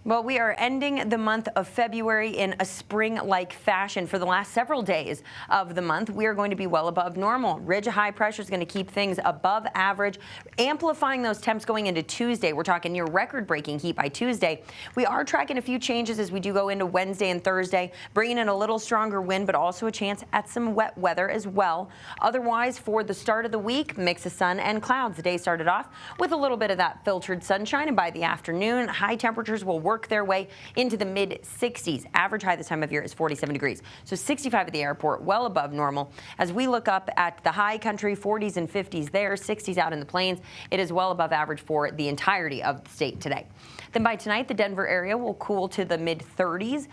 Well, we are ending the month of February in a spring-like fashion. For the last several days of the month, we are going to be well above normal. Ridge of high pressure is going to keep things above average, amplifying those temps going into Tuesday. We're talking near record-breaking heat by Tuesday. We are tracking a few changes as we do go into Wednesday and Thursday, bringing in a little stronger wind, but also a chance at some wet weather as well. Otherwise, for the start of the week, mix of sun and clouds. The day started off with a little bit of that filtered sunshine, and by the afternoon, high temperatures will work their way into the mid-60s. Average high this time of year is 47 degrees. So 65 at the airport, well above normal. As we look up at the high country, 40s and 50s there, 60s out in the plains, it is well above average for the entirety of the state today. Then by tonight, the Denver area will cool to the mid-30s.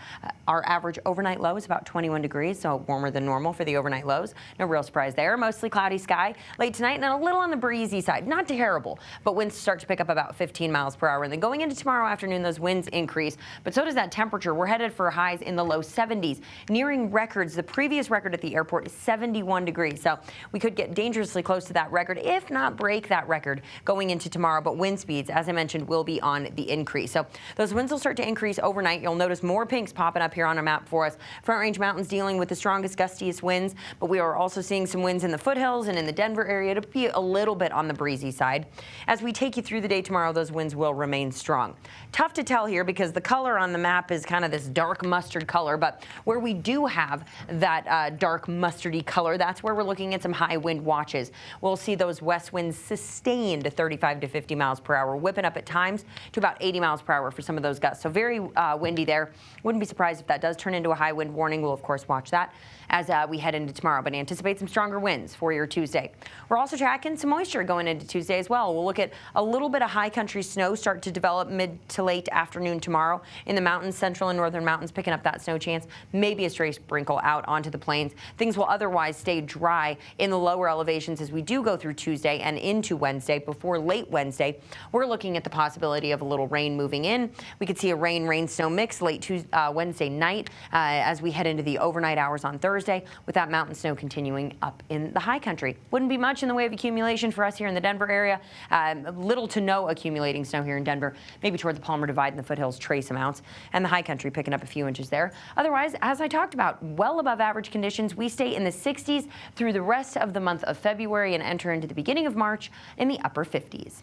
Our average overnight low is about 21 degrees, so warmer than normal for the overnight lows. No real surprise there. Mostly cloudy sky late tonight and a little on the breezy side. Not terrible, but winds start to pick up about 15 miles per hour. And then going into tomorrow afternoon, those winds increase, but so does that temperature. We're headed for highs in the low 70s, nearing records. The previous record at the airport is 71 degrees, so we could get dangerously close to that record, if not break that record going into tomorrow. But wind speeds, as I mentioned, will be on the increase. So those winds will start to increase overnight. You'll notice more pinks popping up here on our map for us. Front Range Mountains dealing with the strongest, gustiest winds, but we are also seeing some winds in the foothills and in the Denver area to be a little bit on the breezy side. As we take you through the day tomorrow, those winds will remain strong. Tough to tell here because the color on the map is kind of this dark mustard color, but where we do have that dark mustardy color, that's where we're looking at some high wind watches. We'll see those west winds sustained to 35 to 50 miles per hour, whipping up at times to about 80 miles per hour for some of those gusts. So very windy there. Wouldn't be surprised if that does turn into a high wind warning. We'll, of course, watch that as we head into tomorrow, but anticipate some stronger winds for your Tuesday. We're also tracking some moisture going into Tuesday as well. We'll look at a little bit of high country snow start to develop mid to late afternoon tomorrow in the mountains, central and northern mountains, picking up that snow chance, maybe a stray sprinkle out onto the plains. Things will otherwise stay dry in the lower elevations as we do go through Tuesday and into Wednesday. Before late Wednesday, we're looking at the possibility of a little rain moving in. We could see a rain-snow mix late Wednesday night as we head into the overnight hours on Thursday, with that mountain snow continuing up in the high country. Wouldn't be much in the way of accumulation for us here in the Denver area. Little to no accumulating snow here in Denver, maybe toward the Palmer Divide and the foothills, trace amounts, and the high country picking up a few inches there. Otherwise, as I talked about, well above average conditions. We stay in the 60s through the rest of the month of February and enter into the beginning of March in the upper 50s.